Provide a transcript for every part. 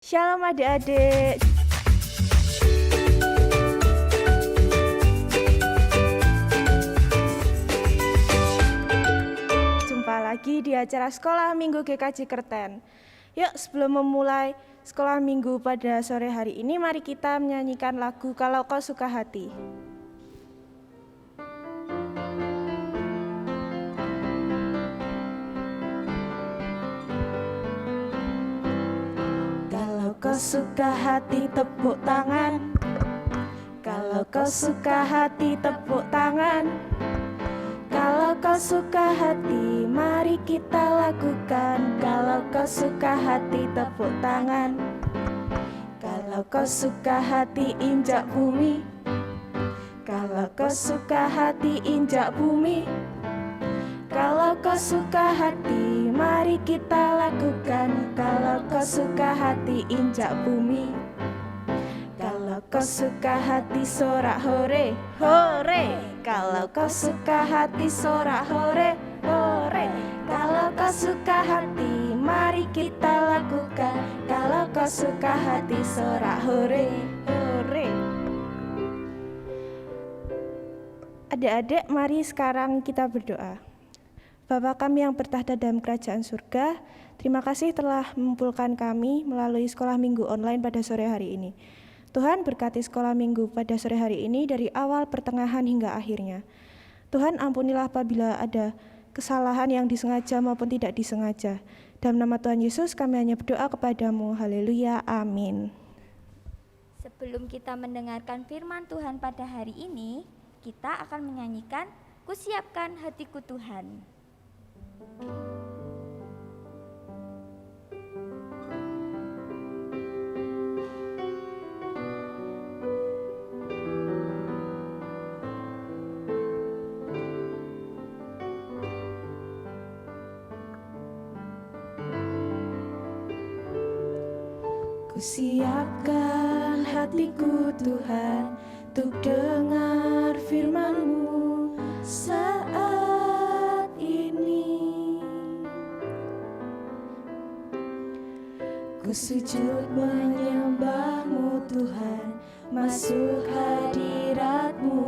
Shalom adik-adik. Jumpa lagi di acara Sekolah Minggu GKJ Kerten. Yuk, sebelum memulai Sekolah Minggu pada sore hari ini, mari kita menyanyikan lagu Kalau Kau Suka Hati. Kalau kau suka hati, tepuk tangan. Kalau kau suka hati, tepuk tangan. Kalau kau suka hati, mari kita lakukan. Kalau kau suka hati, tepuk tangan. Kalau kau suka hati, injak bumi. Kalau kau suka hati, injak bumi. Kalau kau suka hati, mari kita lakukan. Kalau kau suka hati, injak bumi. Kalau kau suka hati, sorak hore, hore. Kalau kau suka hati, sorak hore, hore. Kalau kau suka hati, mari kita lakukan. Kalau kau suka hati, sorak hore, hore. Adik-adik, mari sekarang kita berdoa. Bapa kami yang bertahta dalam kerajaan surga, terima kasih telah mengumpulkan kami melalui sekolah minggu online pada sore hari ini. Tuhan berkati sekolah minggu pada sore hari ini dari awal, pertengahan hingga akhirnya. Tuhan ampunilah apabila ada kesalahan yang disengaja maupun tidak disengaja. Dalam nama Tuhan Yesus kami hanya berdoa kepadamu. Haleluya, amin. Sebelum kita mendengarkan firman Tuhan pada hari ini, kita akan menyanyikan Kusiapkan Hatiku Tuhan. Kusiapkan hatiku Tuhan untuk dengar firman-Mu saat ini. Ku sujud menyembah-Mu Tuhan, masuk hadirat-Mu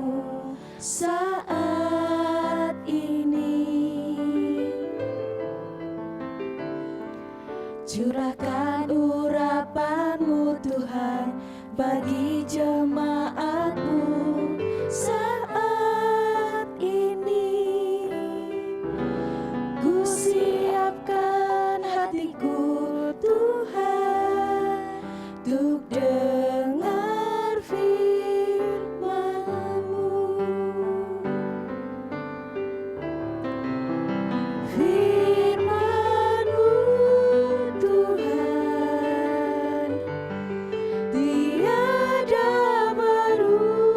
saat ini. Curahkan urapan-Mu Tuhan bagi jemaat-Mu saat ini. Ku siapkan hatiku Tuhan untuk dengar firman-Mu. Firman-Mu Tuhan tiada berubah.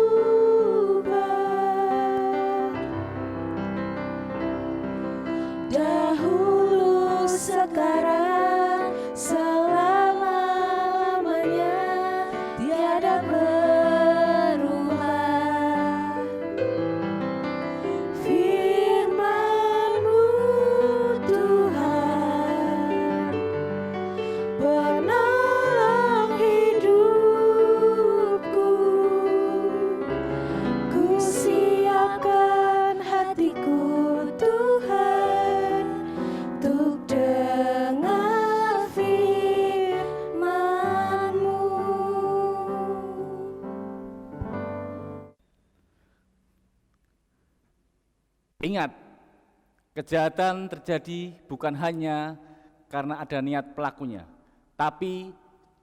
Dahulu, sekarang, selama-lamanya tiada berubah. Firman-Mu Tuhan penolong hidupku. Ku siapkan hatiku Tuhan untuk dengar firman-Mu. Ingat, kejahatan terjadi bukan hanya karena ada niat pelakunya, tapi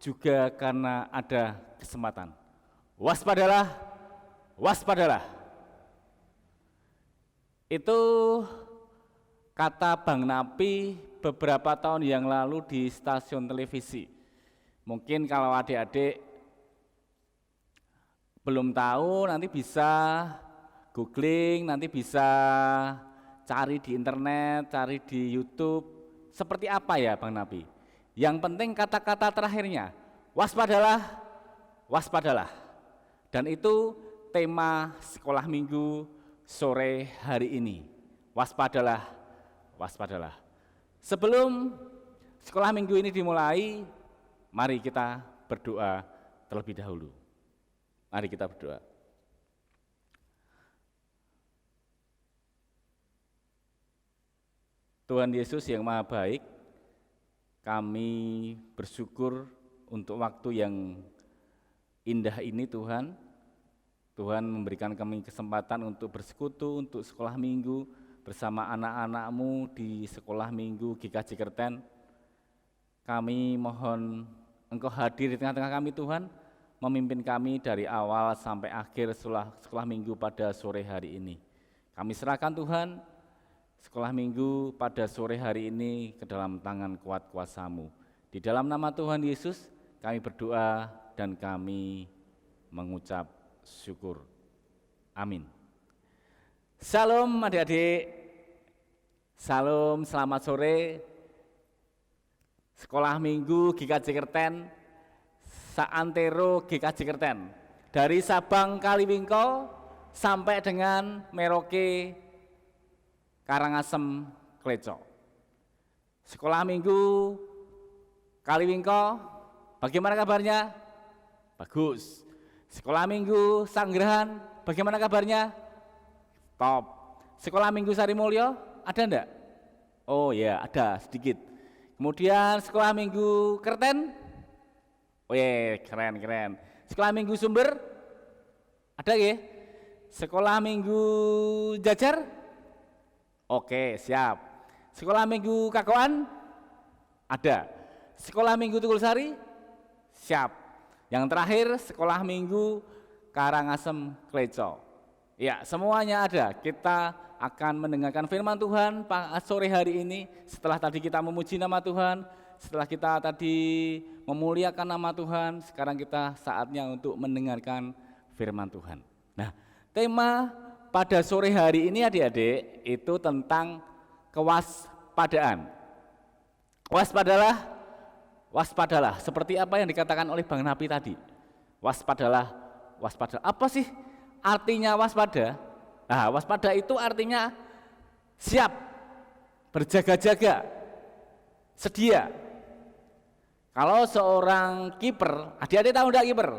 juga karena ada kesempatan. Waspadalah, waspadalah. Itu kata Bang Napi beberapa tahun yang lalu di stasiun televisi. Mungkin kalau adik-adik belum tahu, nanti bisa googling, nanti bisa cari di internet, cari di YouTube. Seperti apa ya Bang Napi? Yang penting kata-kata terakhirnya, waspadalah, waspadalah. Dan itu tema sekolah minggu sore hari ini. Waspadalah, waspadalah. Sebelum sekolah minggu ini dimulai, Mari kita berdoa terlebih dahulu. Mari kita berdoa. Tuhan Yesus yang Maha Baik, kami bersyukur untuk waktu yang indah ini Tuhan. Tuhan memberikan kami kesempatan untuk bersekutu, untuk sekolah minggu bersama anak-anak-Mu di sekolah minggu GKJ Kerten. Kami mohon Engkau hadir di tengah-tengah kami Tuhan, memimpin kami dari awal sampai akhir sekolah minggu pada sore hari ini. Kami serahkan Tuhan sekolah minggu pada sore hari ini ke dalam tangan kuat kuasa-Mu. Di dalam nama Tuhan Yesus kami berdoa dan kami mengucap syukur. Amin. Salam adik-adik. Salam, selamat sore. Sekolah minggu GKJ Kerten, Saantero GKJ Kerten. Dari Sabang Kaliwingko sampai dengan Merauke Karangasem Kleco. Sekolah minggu Kaliwingko, bagaimana kabarnya? Bagus. Sekolah minggu Sanggerahan, bagaimana kabarnya? Top. Sekolah minggu Sarimulyo, ada enggak? Oh ya, ada sedikit. Kemudian sekolah minggu Kerten, oh ya, keren. Sekolah minggu Sumber, ada ya? Sekolah minggu Jajar, oke, siap. Sekolah minggu Kakoan, ada. Sekolah minggu Tukulsari, siap. Yang terakhir sekolah minggu Karangasem Kleco. Ya, semuanya ada. Kita akan mendengarkan firman Tuhan sore hari ini. Setelah tadi kita memuji nama Tuhan, setelah kita tadi memuliakan nama Tuhan, sekarang kita saatnya untuk mendengarkan firman Tuhan. Nah, tema pada sore hari ini adik-adik itu tentang kewaspadaan. Waspadalah, seperti apa yang dikatakan oleh Bang Napi tadi. Waspada. Apa sih artinya waspada? Nah, waspada itu artinya siap, berjaga-jaga, sedia. Kalau seorang kiper, adik-adik tahu enggak kiper?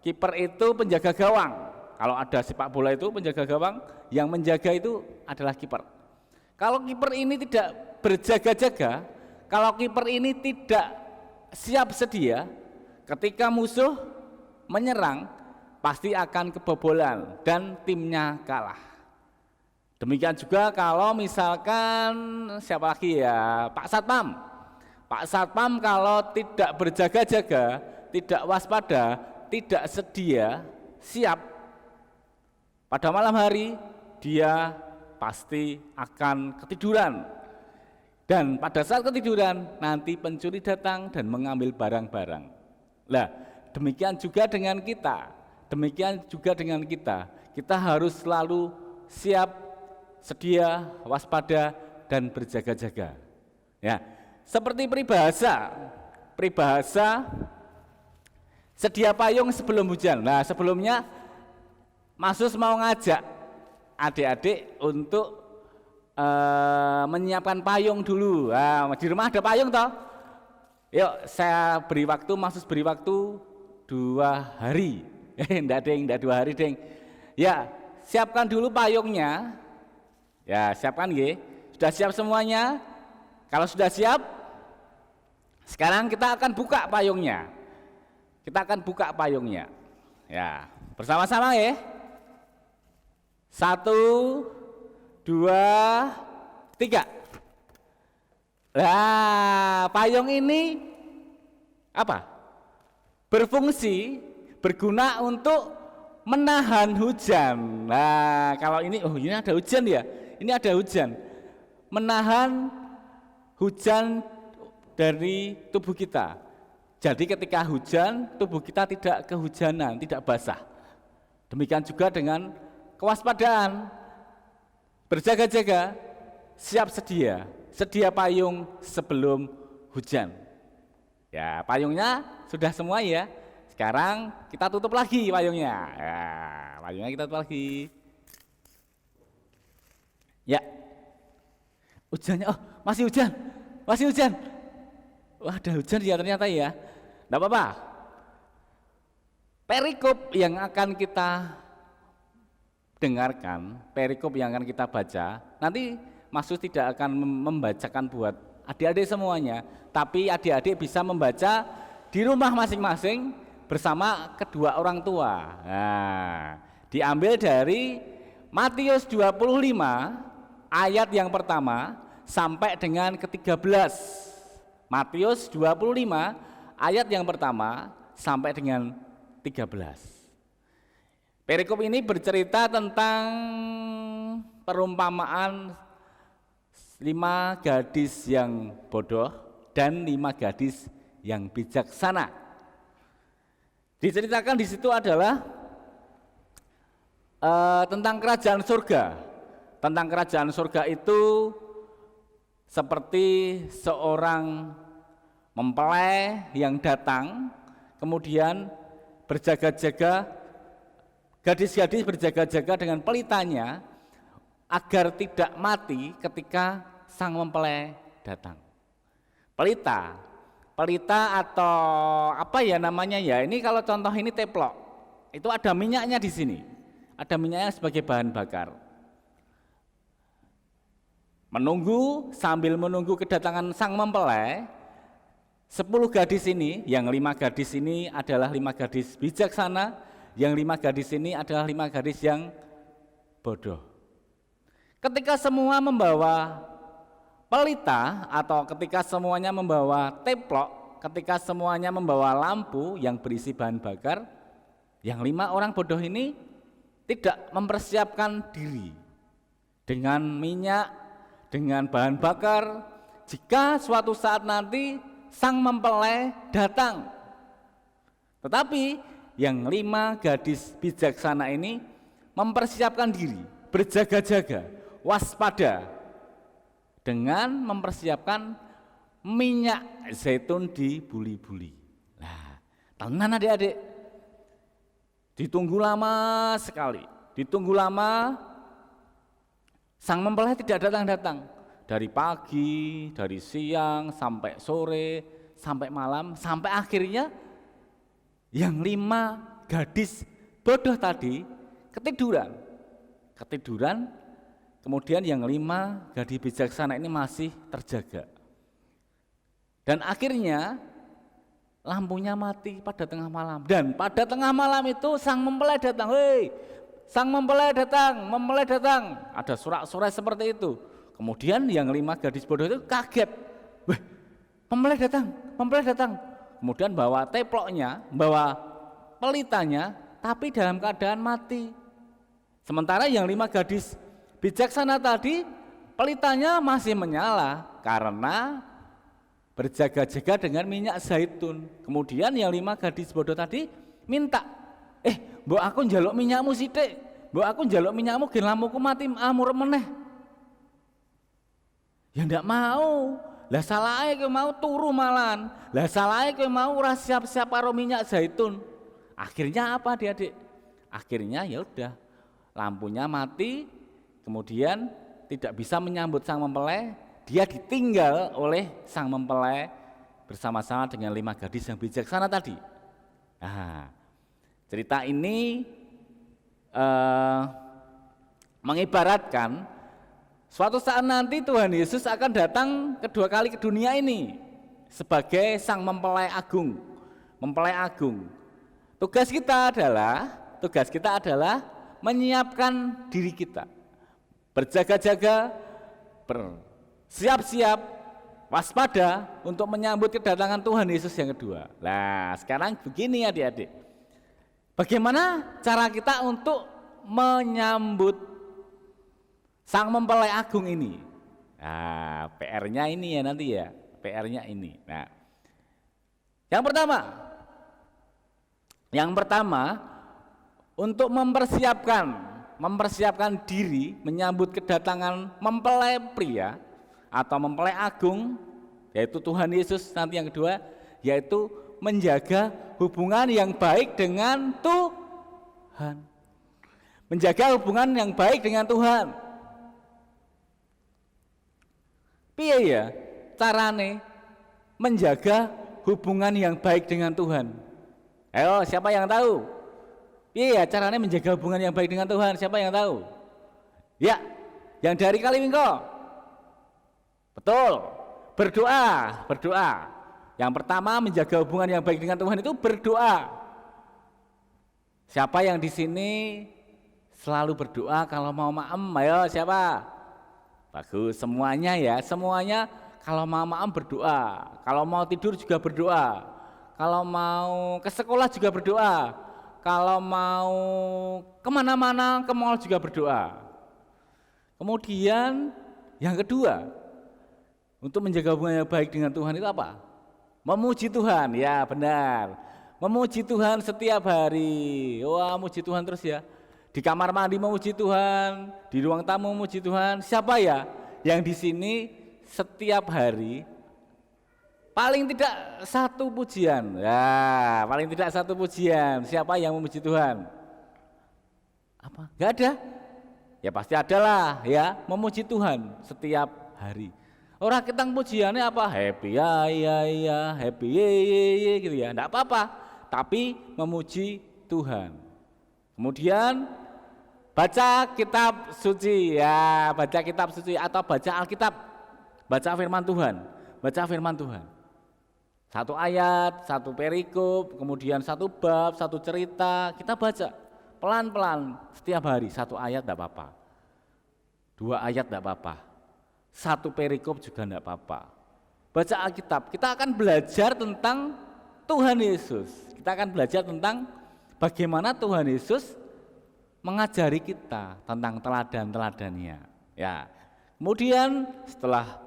Kiper itu penjaga gawang. Kalau ada sepak bola itu penjaga gawang, yang menjaga itu adalah kiper. Kalau kiper ini tidak berjaga-jaga, kalau kiper ini tidak siap sedia, ketika musuh menyerang pasti akan kebobolan dan timnya kalah. Demikian juga kalau misalkan siapa lagi ya, Pak Satpam. Pak Satpam kalau tidak berjaga-jaga, tidak waspada, tidak sedia, siap, pada malam hari dia pasti akan ketiduran. Dan pada saat ketiduran nanti pencuri datang dan mengambil barang-barang. Nah, demikian juga dengan kita. Kita harus selalu siap, sedia, waspada dan berjaga-jaga. Ya, seperti peribahasa sedia payung sebelum hujan. Nah, sebelumnya Masus mau ngajak adik-adik untuk menyiapkan payung dulu. Nah, di rumah ada payung toh? Yuk saya beri waktu, Masus beri waktu 2 hari. Enggak 2 hari deng. Ya, siapkan dulu payungnya. Ya, siapkan nggih. Sudah siap semuanya? Kalau sudah siap, sekarang kita akan buka payungnya. Ya, bersama-sama ya. 1, 2, 3. Nah, payung ini apa? Berguna untuk menahan hujan. Nah, kalau ini, ini ada hujan ya? Ini ada hujan. Menahan hujan dari tubuh kita. Jadi ketika hujan, tubuh kita tidak kehujanan, tidak basah. Demikian juga dengan kewaspadaan. Berjaga-jaga, siap sedia payung sebelum hujan. Ya, payungnya sudah semua ya. Sekarang kita tutup lagi payungnya. Ya, payungnya kita tutup lagi. Ya. Hujannya, masih hujan. Wah, ada hujan ya ternyata ya. Tidak apa-apa. Perikop yang akan kita dengarkan, perikop yang akan kita baca, nanti Mas Sus tidak akan membacakan buat adik-adik semuanya, tapi adik-adik bisa membaca di rumah masing-masing bersama kedua orang tua. Nah, diambil dari Matius 25 ayat yang pertama sampai dengan ke-13. Matius 25 ayat yang pertama sampai dengan 13. Perikop ini bercerita tentang perumpamaan 5 gadis yang bodoh dan 5 gadis yang bijaksana. Diceritakan di situ adalah tentang kerajaan surga. Tentang kerajaan surga itu seperti seorang mempelai yang datang, kemudian berjaga-jaga, gadis-gadis berjaga-jaga dengan pelitanya agar tidak mati ketika sang mempelai datang. Pelita atau apa ya namanya ya, ini kalau contoh ini teplok, itu ada minyaknya di sini, ada minyaknya sebagai bahan bakar. Sambil menunggu kedatangan sang mempelai, 10 gadis ini, yang 5 gadis ini adalah 5 gadis bijaksana, yang 5 gadis ini adalah 5 gadis yang bodoh. Ketika semua membawa pelita atau ketika semuanya membawa teplok, ketika semuanya membawa lampu yang berisi bahan bakar, yang 5 orang bodoh ini tidak mempersiapkan diri dengan minyak, dengan bahan bakar, jika suatu saat nanti sang mempelai datang. Tetapi yang 5 gadis bijaksana ini mempersiapkan diri, berjaga-jaga, waspada, dengan mempersiapkan minyak zaitun di buli-buli. Nah, tenan adik-adik, ditunggu lama sekali, ditunggu lama, sang mempelai tidak datang-datang. Dari pagi, dari siang, sampai sore, sampai malam, sampai akhirnya yang 5 gadis bodoh tadi ketiduran. Kemudian yang 5 gadis bijaksana ini masih terjaga. Dan akhirnya lampunya mati pada tengah malam. Dan pada tengah malam itu sang mempelai datang. Hei, sang mempelai datang. Ada sorak-sorai seperti itu. Kemudian yang 5 gadis bodoh itu kaget. Wah, mempelai datang. Kemudian bawa teploknya, bawa pelitanya, tapi dalam keadaan mati. Sementara yang 5 gadis bijaksana tadi pelitanya masih menyala karena berjaga-jaga dengan minyak zaitun. Kemudian yang 5 gadis bodoh tadi minta, mbok aku njaluk minyakmu sithik, mbok aku njaluk minyakmu gen lampuku mati amur meneh. Ya ndak mau. Lah salahe kowe mau turu malan. Lah salahe kowe mau ora siap-siap karo minyak zaitun. Akhirnya apa Adik-adik? Akhirnya ya udah, lampunya mati. Kemudian tidak bisa menyambut sang mempelai, dia ditinggal oleh sang mempelai bersama-sama dengan 5 gadis yang bijaksana tadi. Nah, cerita ini mengibaratkan suatu saat nanti Tuhan Yesus akan datang kedua kali ke dunia ini sebagai sang mempelai agung. Tugas kita adalah menyiapkan diri kita, berjaga-jaga, bersiap-siap, waspada untuk menyambut kedatangan Tuhan Yesus yang kedua. Nah, sekarang begini adik-adik, bagaimana cara kita untuk menyambut sang mempelai agung ini? Nah, PR-nya ini ya nanti ya, PR-nya ini. Nah, yang pertama untuk mempersiapkan diri menyambut kedatangan mempelai pria atau mempelai agung, yaitu Tuhan Yesus. Nanti yang kedua yaitu menjaga hubungan yang baik dengan Tuhan. Menjaga hubungan yang baik dengan Tuhan. Piye ya carane menjaga hubungan yang baik dengan Tuhan? Ayo, siapa yang tahu? Iya, caranya menjaga hubungan yang baik dengan Tuhan. Siapa yang tahu? Ya, yang dari Kaliwingko. Betul. Berdoa, berdoa. Yang pertama menjaga hubungan yang baik dengan Tuhan itu berdoa. Siapa yang di sini selalu berdoa kalau mau maem? Ayo, siapa? Bagus, semuanya ya, semuanya kalau mau maem berdoa. Kalau mau tidur juga berdoa. Kalau mau ke sekolah juga berdoa. Kalau mau kemana-mana, ke mall juga berdoa. Kemudian yang kedua, untuk menjaga hubungan yang baik dengan Tuhan itu apa? Memuji Tuhan, ya benar. Memuji Tuhan setiap hari. Wah, muji Tuhan terus ya. Di kamar mandi memuji Tuhan, di ruang tamu memuji Tuhan. Siapa ya yang di sini setiap hari paling tidak satu pujian? Ya, paling tidak satu pujian. Siapa yang memuji Tuhan? Apa? Gak ada? Ya pasti ada lah ya, memuji Tuhan setiap hari. Orang kita pujiannya apa? Happy ya, happy ye gitu ya. Enggak apa-apa, tapi memuji Tuhan. Kemudian baca kitab suci ya, baca kitab suci atau baca Alkitab. Baca firman Tuhan, baca firman Tuhan. Satu ayat, satu perikop, kemudian satu bab, satu cerita, kita baca pelan-pelan setiap hari, satu ayat enggak apa-apa. Dua ayat enggak apa-apa. Satu perikop juga enggak apa-apa. Baca Alkitab, kita akan belajar tentang Tuhan Yesus. Kita akan belajar tentang bagaimana Tuhan Yesus mengajari kita tentang teladan-teladannya. Ya. Kemudian setelah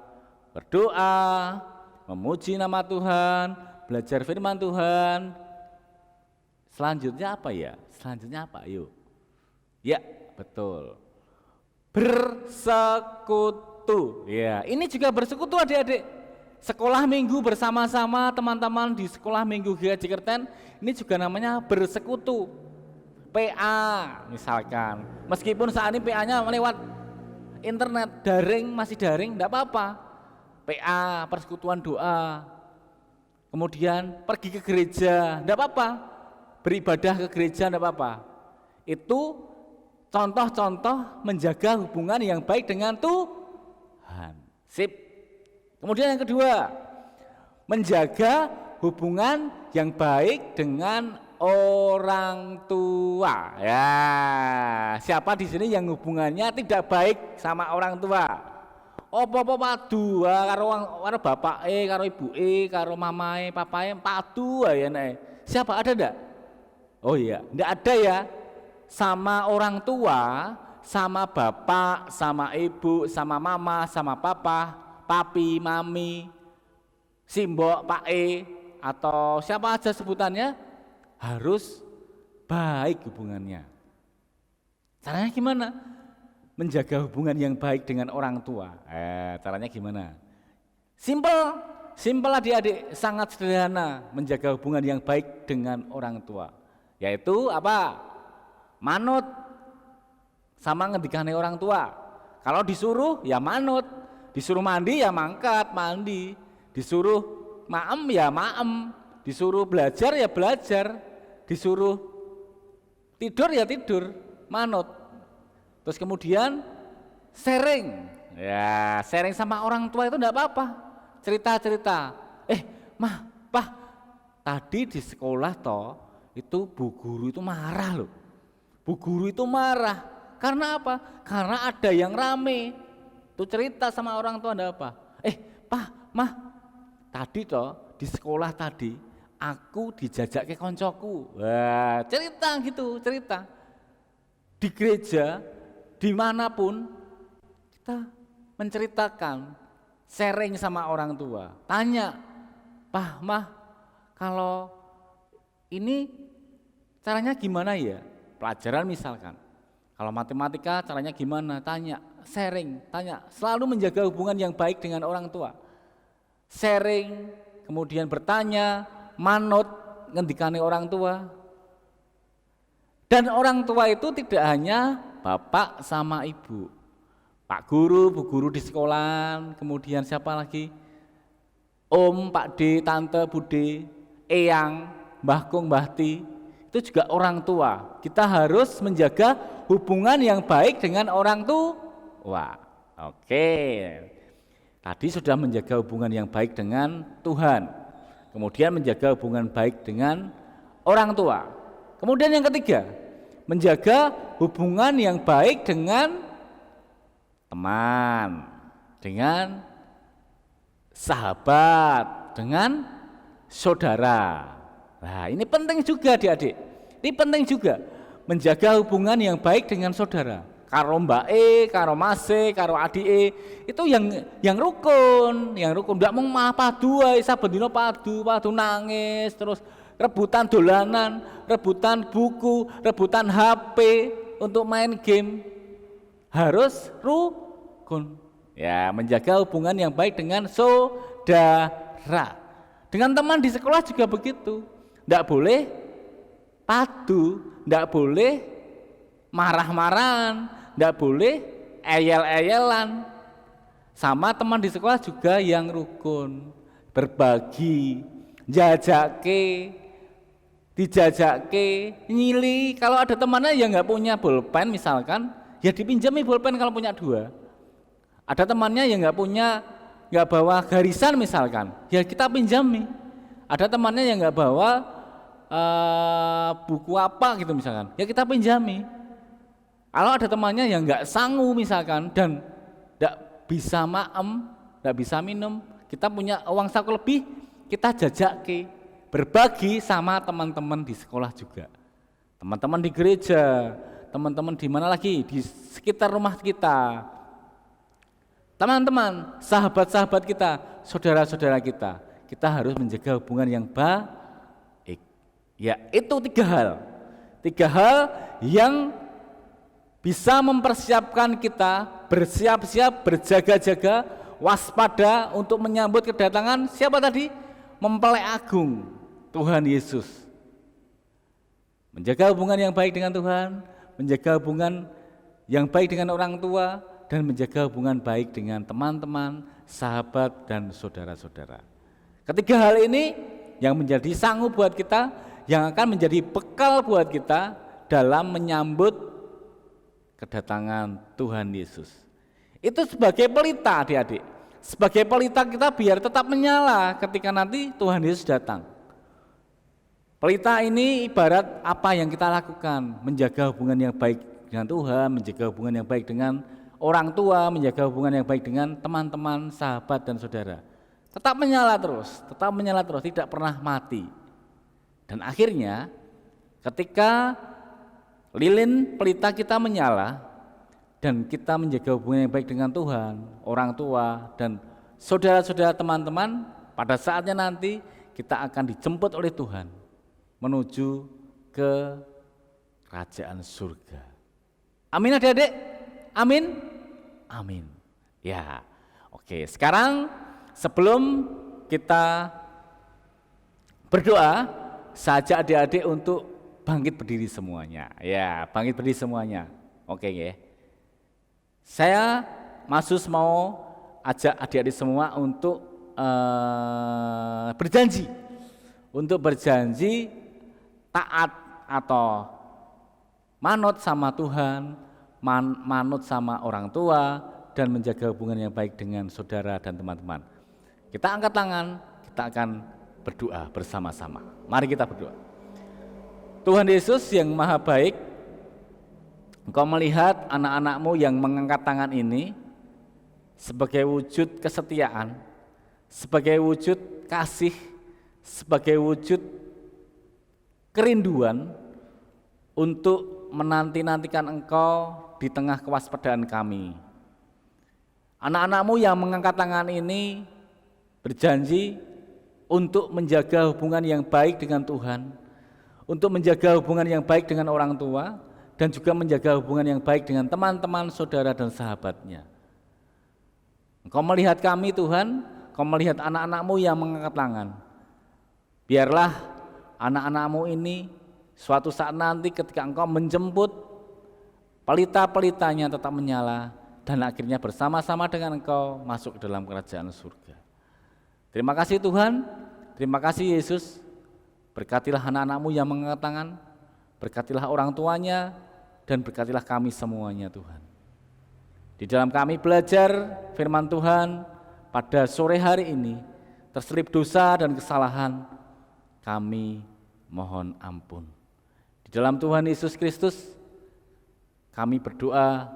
berdoa, memuji nama Tuhan, belajar firman Tuhan, selanjutnya apa ya? Selanjutnya apa? Yuk. Ya, betul. Bersekutu. Ya, ini juga bersekutu adik-adik. Sekolah minggu bersama-sama teman-teman di sekolah minggu GKJ Kerten, ini juga namanya bersekutu. PA misalkan. Meskipun saat ini PA-nya lewat internet, daring, masih daring, enggak apa-apa. PA, persekutuan doa. Kemudian pergi ke gereja, enggak apa-apa. Beribadah ke gereja enggak apa-apa. Itu contoh-contoh menjaga hubungan yang baik dengan Tuhan. Sip. Kemudian yang kedua, menjaga hubungan yang baik dengan orang tua. Ya, siapa di sini yang hubungannya tidak baik sama orang tua? Apa-apa padu karo bapak karo ibu karo mamae, papae padu ya nek. Siapa ada ndak? Oh iya, ndak ada ya. Sama orang tua, sama bapak, sama ibu, sama mama, sama papa, papi, mami, simbok, pak atau siapa aja sebutannya harus baik hubungannya. Caranya gimana? Menjaga hubungan yang baik dengan orang tua. Caranya gimana? Simpel adik-adik, sangat sederhana menjaga hubungan yang baik dengan orang tua. Yaitu apa? Manut sama ngendikane orang tua. Kalau disuruh ya manut, disuruh mandi ya mangkat mandi, disuruh maem ya maem, disuruh belajar ya belajar, disuruh tidur ya tidur, manut. Terus kemudian sharing, ya sharing sama orang tua itu enggak apa-apa, cerita-cerita. Mah, pah, tadi di sekolah toh itu bu guru itu marah loh. Bu guru itu marah, karena apa? Karena ada yang rame. Tuh cerita sama orang tua ada apa? Pak, mah, tadi toh di sekolah tadi aku dijajak ke koncoku. Wah, cerita gitu, cerita. Di gereja, dimanapun kita menceritakan, sharing sama orang tua. Tanya, Pak, mah, kalau ini caranya gimana ya? Pelajaran misalkan. Kalau matematika caranya gimana? Tanya, sharing, tanya. Selalu menjaga hubungan yang baik dengan orang tua. Sharing, kemudian bertanya, manut, ngendikane orang tua. Dan orang tua itu tidak hanya bapak sama ibu. Pak guru, bu guru di sekolah, kemudian siapa lagi? Om, Pak D, Tante, Bude, Eyang, Mbah Kung, Mbah Ti, itu juga orang tua. Kita harus menjaga hubungan yang baik dengan orang tua. Oke. Tadi sudah menjaga hubungan yang baik dengan Tuhan. Kemudian menjaga hubungan baik dengan orang tua. Kemudian yang ketiga, menjaga hubungan yang baik dengan teman, dengan sahabat, dengan saudara. Nah, ini penting juga adik-adik. Ini penting juga menjaga hubungan yang baik dengan saudara. Karo Mbak E, karo Mas E, karo Adik E, itu yang rukun, Nggak mau padu ae saben dina padu nangis, terus rebutan dolanan, rebutan buku, rebutan HP untuk main game. Harus rukun. Ya, menjaga hubungan yang baik dengan saudara. Dengan teman di sekolah juga begitu. Nggak boleh padu, nggak boleh marah-marahan, nggak boleh eyel-eyelan. Sama teman di sekolah juga yang rukun, berbagi, jajake, dijajake, nyili. Kalau ada temannya yang nggak punya bolpen misalkan, ya dipinjami bolpen kalau punya 2. Ada temannya yang nggak bawa garisan misalkan, ya kita pinjami. Ada temannya yang nggak bawa buku apa gitu misalkan, ya kita pinjami. Kalau ada temannya yang nggak sangu misalkan dan nggak bisa maem, nggak bisa minum, kita punya uang saku lebih, kita jajaki, berbagi sama teman-teman di sekolah juga, teman-teman di gereja, teman-teman di mana lagi di sekitar rumah kita, teman-teman, sahabat-sahabat kita, saudara-saudara kita. Kita harus menjaga hubungan yang baik. Ya, itu 3 hal. 3 hal yang bisa mempersiapkan kita bersiap-siap, berjaga-jaga, waspada untuk menyambut kedatangan siapa tadi? Mempelai agung, Tuhan Yesus. Menjaga hubungan yang baik dengan Tuhan, menjaga hubungan yang baik dengan orang tua, dan menjaga hubungan baik dengan teman-teman, sahabat, dan saudara-saudara. Ketiga hal ini yang menjadi sanggup buat kita, yang akan menjadi bekal buat kita dalam menyambut kedatangan Tuhan Yesus. Itu sebagai pelita adik-adik. Sebagai pelita kita biar tetap menyala ketika nanti Tuhan Yesus datang. Pelita ini ibarat apa yang kita lakukan, menjaga hubungan yang baik dengan Tuhan, menjaga hubungan yang baik dengan orang tua, menjaga hubungan yang baik dengan teman-teman, sahabat, dan saudara. Tetap menyala terus, tidak pernah mati. Dan akhirnya ketika lilin pelita kita menyala dan kita menjaga hubungan yang baik dengan Tuhan, orang tua, dan saudara-saudara teman-teman, pada saatnya nanti kita akan dijemput oleh Tuhan menuju ke kerajaan surga. Amin adik-adik? Amin? Amin. Ya, oke. Sekarang sebelum kita berdoa, saya ajak adik-adik untuk bangkit berdiri semuanya. Ya, bangkit berdiri semuanya. Oke ya. Saya Masus mau ajak adik-adik semua untuk berjanji. Untuk berjanji taat atau manut sama Tuhan, manut sama orang tua, dan menjaga hubungan yang baik dengan saudara dan teman-teman. Kita angkat tangan, kita akan berdoa bersama-sama. Mari kita berdoa. Tuhan Yesus yang maha baik, Engkau melihat anak-anak-Mu yang mengangkat tangan ini sebagai wujud kesetiaan, sebagai wujud kasih, sebagai wujud kerinduan untuk menanti-nantikan Engkau di tengah kewaspadaan kami. Anak-anak-Mu yang mengangkat tangan ini berjanji untuk menjaga hubungan yang baik dengan Tuhan, untuk menjaga hubungan yang baik dengan orang tua, dan juga menjaga hubungan yang baik dengan teman-teman, saudara, dan sahabatnya. Engkau melihat kami Tuhan, Engkau melihat anak-anak-Mu yang mengangkat tangan. Biarlah anak-anak-Mu ini suatu saat nanti ketika Engkau menjemput, pelita-pelitanya tetap menyala, dan akhirnya bersama-sama dengan Engkau masuk ke dalam kerajaan surga. Terima kasih Tuhan, terima kasih Yesus. Berkatilah anak-anak-Mu yang mengangkat tangan, berkatilah orang tuanya, dan berkatilah kami semuanya Tuhan. Di dalam kami belajar firman Tuhan pada sore hari ini, terselip dosa dan kesalahan, kami mohon ampun. Di dalam Tuhan Yesus Kristus, kami berdoa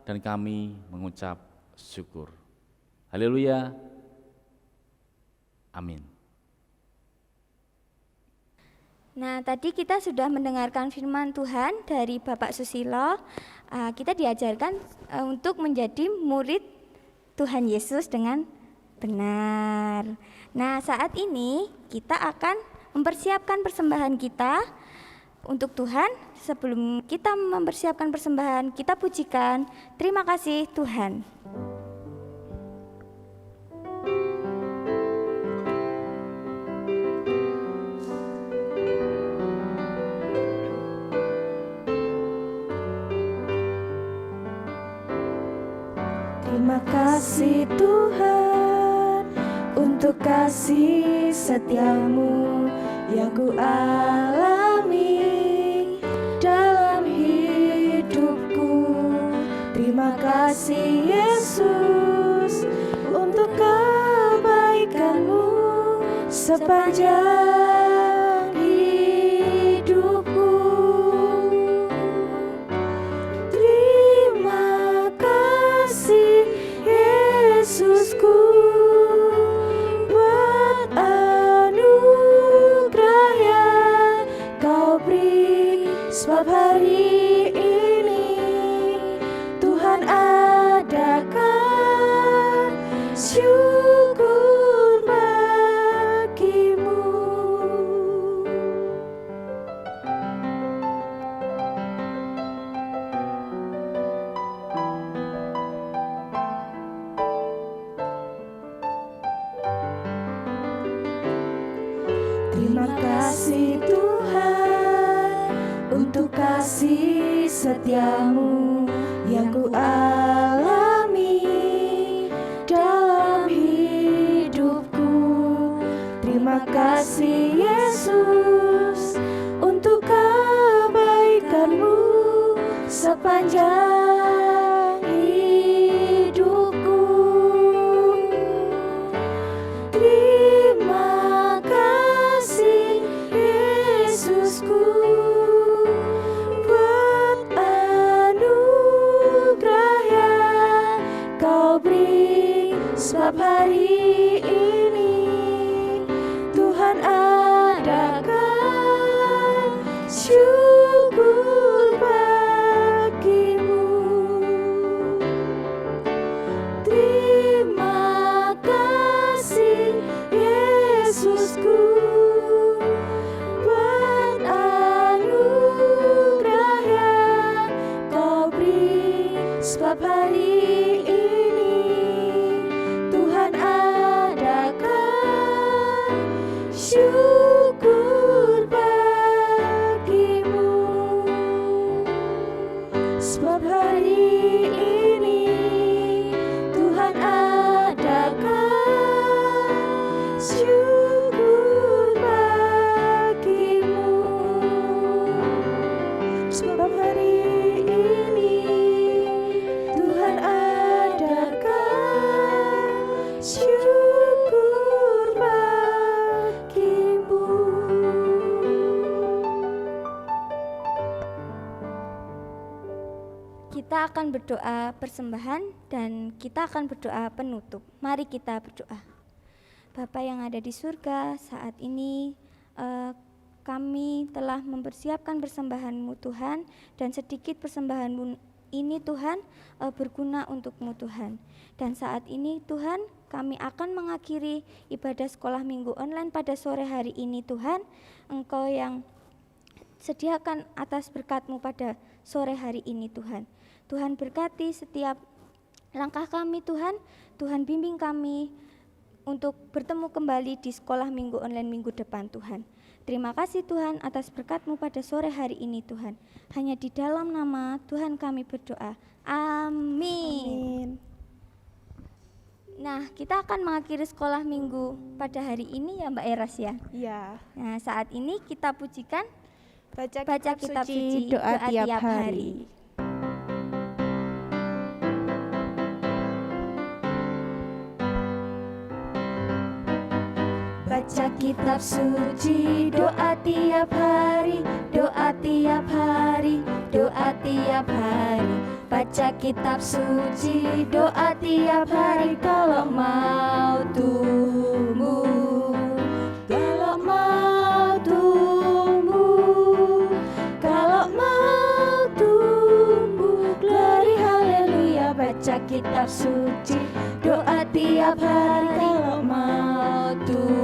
dan kami mengucap syukur. Haleluya. Amin. Nah, tadi kita sudah mendengarkan firman Tuhan dari Bapak Susilo. Kita diajarkan untuk menjadi murid Tuhan Yesus dengan benar. Nah, saat ini kita akan mempersiapkan persembahan kita untuk Tuhan. Sebelum kita mempersiapkan persembahan, kita pujikan. Terima kasih Tuhan. Terima kasih Tuhan untuk kasih setiamu yang ku alami dalam hidupku. Terima kasih Yesus untuk kebaikanmu sepanjang hidupku. Terima kasih Yesusku buat anugerah yang kau beri, sebab hari ini Tuhan adakan syukur bagimu. Terima kasih Tuhan untuk kasih setiamu yang ku alami dalam hidupku. Terima kasih Yesus untuk kebaikanmu sepanjang hidupku. Terima kasih Yesusku buat anugerah yang kau beri, sebab hari ini Tuhan adakan syukur bagimu. Terima kasih Yesusku buat anugerah yang kau beri, sebab hari ini Tuhan adakan syukur bagimu. Sebab hari ini Tuhan adakan syukur bagimu. Sebab hari ini Tuhan adakan syukur bagimu. Kita akan berdoa persembahan dan kita akan berdoa penutup. Mari kita berdoa. Bapa yang ada di surga, saat ini kami telah mempersiapkan persembahan-Mu Tuhan, dan sedikit persembahan-Mu ini Tuhan berguna untuk-Mu Tuhan. Dan saat ini Tuhan, kami akan mengakhiri ibadah sekolah minggu online pada sore hari ini Tuhan. Engkau yang sediakan atas berkat-Mu pada sore hari ini Tuhan. Tuhan berkati setiap langkah kami Tuhan. Tuhan bimbing kami untuk bertemu kembali di sekolah minggu online minggu depan Tuhan. Terima kasih Tuhan atas berkat-Mu pada sore hari ini Tuhan. Hanya di dalam nama Tuhan kami berdoa. Amin. Amin. Nah, kita akan mengakhiri sekolah minggu pada hari ini ya Mbak Eras ya. Ya, Nah, saat ini kita pujikan baca kitab suci, doa tiap hari. Baca kitab suci, doa tiap hari, doa tiap hari, doa tiap hari. Baca kitab suci, doa tiap hari kalau mau tumbuh. Kalau mau tumbuh, kalau mau tumbuh, glory haleluya. Baca kitab suci, doa tiap hari kalau mau tumbuh.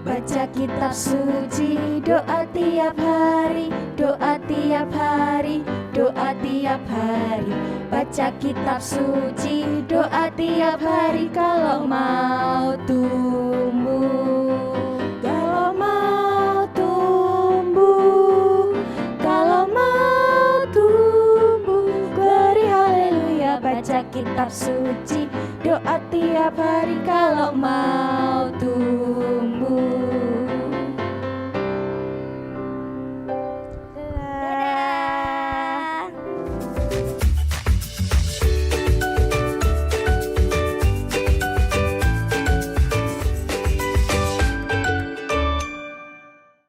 Baca kitab suci, doa tiap hari, doa tiap hari, doa tiap hari. Baca kitab suci, doa tiap hari kalau mau tumbuh. Kalau mau tumbuh, kalau mau tumbuh, glory haleluya. Baca kitab suci, doa tiap hari kalau mau